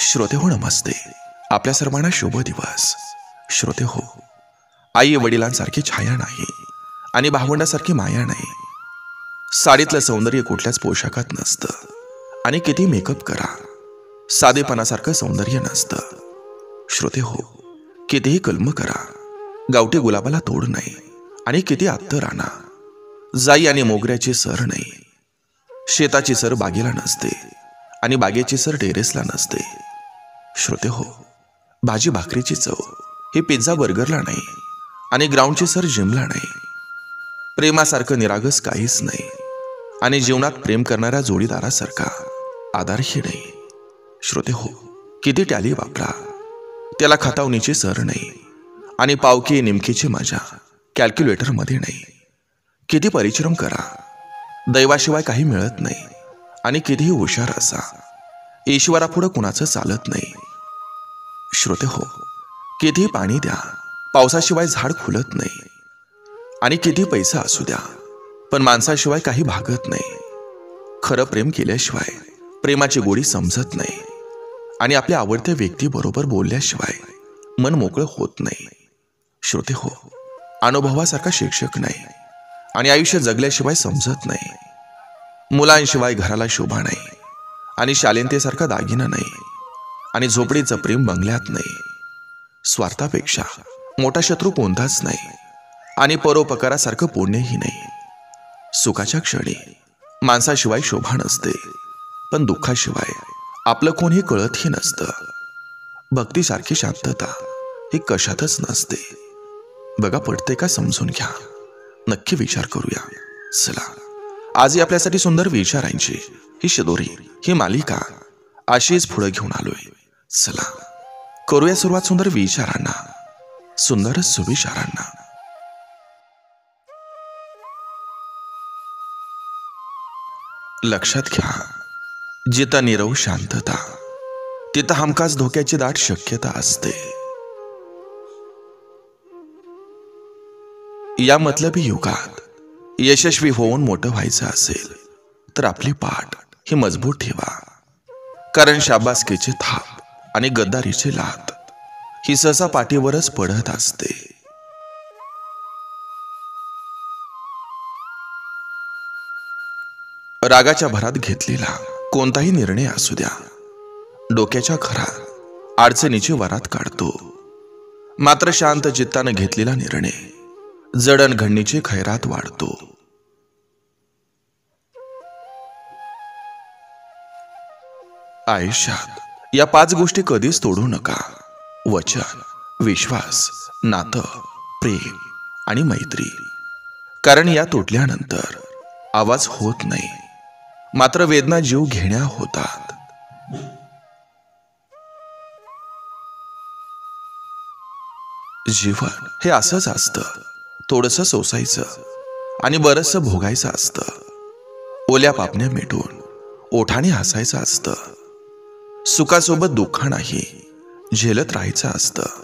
श्रोते हो नमस्ते. आपल्या सर्वांना शुभ दिवस. श्रोते हो, आई वडिलांसारखी छाया नाही आणि भावंडासारखी माया नाही. साडीतलं सौंदर्य कुठल्याच पोशाखात नसतं आणि किती मेकअप करा साधेपणासारखं सौंदर्य नसतं. श्रोते हो, कितीही कलम करा गावठी गुलाबाला तोड नाही आणि किती अत्तर आणा जाई आणि मोगऱ्याची सर नाही. शेताची सर बागेला नसते आणि बागेची सर टेरेसला नसते. श्रोते हो, भाजी भाकरीची चव ही पिझ्झा बर्गरला नाही आणि ग्राउंडची सर जिमला नाही. प्रेमासारखं निरागस काहीच नाही आणि जीवनात प्रेम करणाऱ्या जोडीदारासारखा आधारही नाही. श्रोते हो, किती टॅली वापरा त्याला खतावणीची सर नाही आणि पावकी निमकीची मजा कॅल्क्युलेटरमध्ये नाही. किती परिश्रम करा दैवाशिवाय काही मिळत नाही आणि कितीही हुशार असा ईश्वरापुढं कुणाचं चालत नाही. श्रोते हो, कितीही पाणी द्या पावसाशिवाय झाड खुलत नाही आणि किती पैसा असू द्या पण माणसाशिवाय काही भागत नाही. खरं प्रेम केल्याशिवाय प्रेमाची गोडी समजत नाही आणि आपल्या आवडत्या व्यक्तीबरोबर बोलल्याशिवाय मन मोकळं होत नाही. श्रोते हो, अनुभवासारखा शिक्षक नाही आणि आयुष्य जगल्याशिवाय समजत नाही. मुलांशिवाय घराला शोभा नाही आणि शालीनतेसारखा दागिना नाही आणि झोपडीचं प्रेम बंगल्यात नाही. स्वार्थापेक्षा मोठा शत्रू कोणताच नाही आणि परोपकारासारखं पुण्यही नाही. सुखाच्या क्षणी माणसाशिवाय शोभा नसते पण दुःखाशिवाय आपलं कोणी कळतही नसतं. भक्तीसारखी शांतता ही कशातच नसते. बघा, पडते का समजून घ्या. नक्की विचार करूया. चला, आजही आपल्यासाठी सुंदर विचारांची ही शिदोरी ही मालिका अशीच पुढे घेऊन आलोय. चला, करूया सुरुवात सुंदर विचारांना, सुंदर सुविचारांना. लक्षात घ्या, जिथं निरव शांतता तिथं हमखास धोक्याची दाट शक्यता असते. या मतलबी युगात यशस्वी होऊन मोठं व्हायचं असेल तर आपली पाठ ही मजबूत ठेवा, कारण शाबासकीची थाप आणि गद्दारीची लात ही सहसा पाठीवरच पडत असते. रागाच्या भरात घेतलेला कोणताही निर्णय असू द्या डोक्याच्या घरात अडचणीची वरात काढतो. मात्र शांत चित्तानं घेतलेला निर्णय जडणघडणीची खैरात वाढतो. आयुष्यात या 5 गोष्टी कधीच तोडू नका: वचन, विश्वास, नातं, प्रेम आणि मैत्री. कारण या तुटल्यानंतर आवाज होत नाही, मात्र वेदना जीव घेण्या होतात. जीवन हे असंच असतं, थोडंसं सोसायचं आणि बरंचसं भोगायचं असतं. ओल्या पापण्या मिटून ओठाने हसायचं असतं. सुखासोबत दुःखानाही झेलत राहायचं असतं.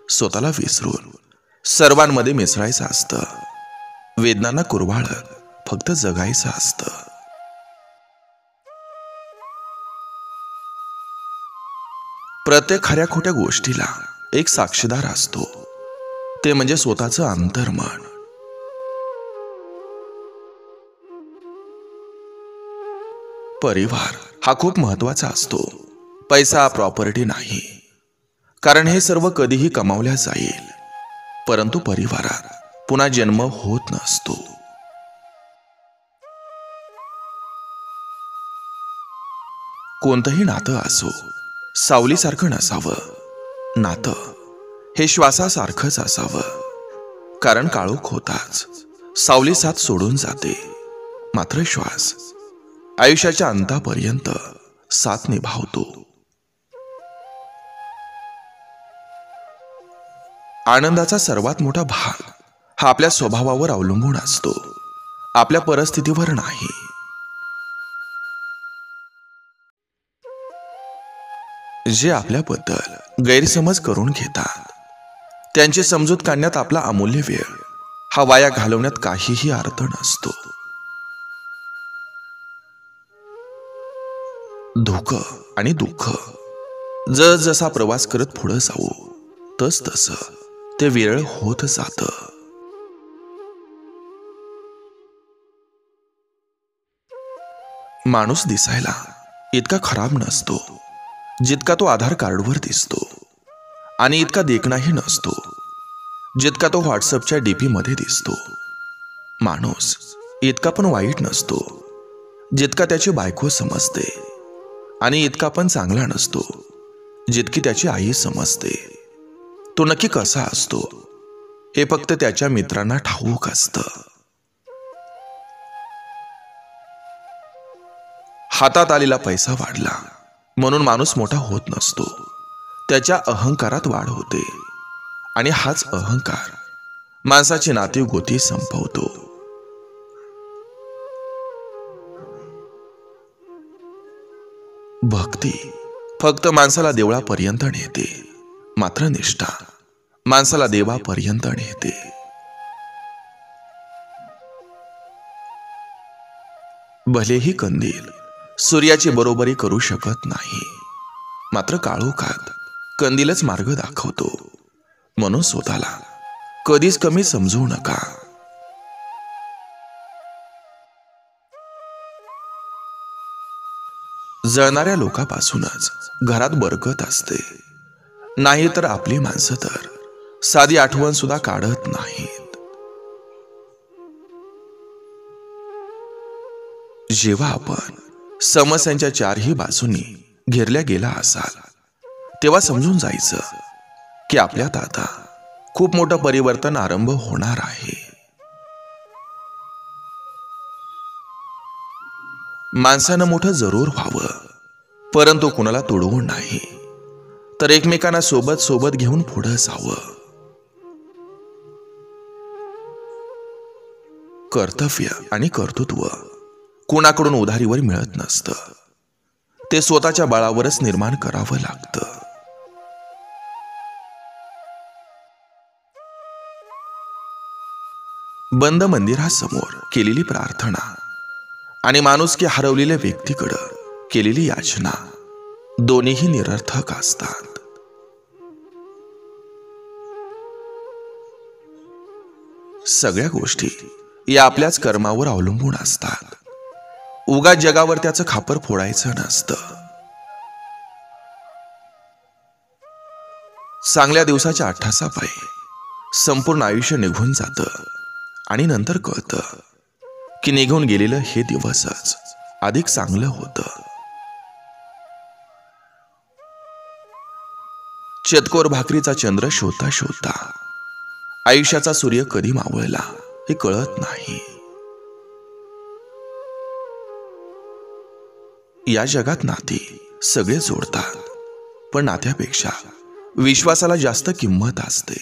स्वतःला विसरून सर्वांमध्ये मिसळायचं असतं. वेदनांना कुरवाळत फक्त जगायचं असतं. प्रत्येक खऱ्या खोट्या गोष्टीला एक साक्षीदार असतो, ते म्हणजे स्वतःचं अंतर्मन. परिवार हा खूप महत्वाचा असतो, पैसा, प्रॉपर्टी नाही, कारण हे सर्व कधीही कमावल्या जाईल, परंतु परिवारात पुन्हा जन्म होत नसतो. कोणतंही नातं असो सावलीसारखं नसावं. नातं हे श्वासासारखंच असावं, कारण काळोख होताच सावली साथ सोडून जाते, मात्र श्वास आयुष्याच्या अंतापर्यंत साथ निभावतो. आनंदाचा सर्वात मोठा भाग हा आपल्या स्वभावावर अवलंबून असतो, आपल्या परिस्थितीवर नाही. जे आपल्याबद्दल गैरसमज करून घेतात त्यांची समजूत काढण्यात आपला अमूल्य वेळ हा वाया घालवण्यात काहीही अर्थ नसतो. धोकं आणि दुःख जसा प्रवास करत पुढे जाऊ तसं ते विरळ होत जातं. माणूस दिसायला इतका खराब नसतो जितका तो आधार कार्डवर दिसतो, आणि इतका देखणाही नसतो जितका तो व्हॉट्सअपच्या डीपी मध्ये दिसतो. माणूस इतका पण वाईट नसतो जितका त्याची बायको समजते, आणि इतका पण चांगला नसतो जितकी त्याची आई समजते. तो नक्की कसा असतो हे फक्त त्याच्या मित्रांना ठाऊक असतं. हातात आलेला पैसा वाढला म्हणून माणूस मोठा होत नसतो, त्याच्या अहंकारात वाढ होते, आणि हाच अहंकार माणसाची नाती गोती संपवतो. भक्ती फक्त माणसाला देवळापर्यंत नेते, मात्र निष्ठा माणसाला देवापर्यंत नेते. भलेही कंदील सूर्याची बरोबरी करू शकत नाही, मात्र काळोखात कंदीलच मार्ग दाखवतो. म्हणून स्वतःला कधीच कमी समजू नका. जळणाऱ्या लोकांपासूनच घरात बरकत असते, नाही तर आपली माणसं तर साधी आठवण सुद्धा काढत नाहीत. जेव्हा आपण समस्यांच्या चारही बाजूनी घेरल्या गेला असाल, तेव्हा समजून जायचं की आपल्यात आता खूप मोठं परिवर्तन आरंभ होणार आहे. माणसानं मोठं जरूर व्हावं, परंतु कुणाला तुडवून नाही, तर एकमेकांना सोबत सोबत घेऊन पुढे जावं. कर्तव्य आणि कर्तृत्व कुणाकडून उधारीवर मिळत नसतं, ते स्वतःच्या बळावरच निर्माण करावं लागतं. बंद मंदिरासमोर केलेली प्रार्थना आणि माणुसकी हरवलेल्या व्यक्तीकडे केलेली याचना दोन्हीही निरर्थक असतात. सगळ्या गोष्टी या आपल्याच कर्मावर अवलंबून असतात. उगाच जगावर त्याचं खापर फोडायचं नसतं. चांगल्या दिवसाच्या अट्टासापायी संपूर्ण आयुष्य निघून जातं, आणि नंतर कळतं की निघून गेलेलं हे दिवसच अधिक चांगलं होतं. चतकोर भाकरीचा चंद्र शोधता शोधता आयुष्याचा सूर्य कधी मावळला हे कळत नाही. या जगात नाती सगळे जोडतात, पण नात्यापेक्षा विश्वासाला जास्त किंमत असते.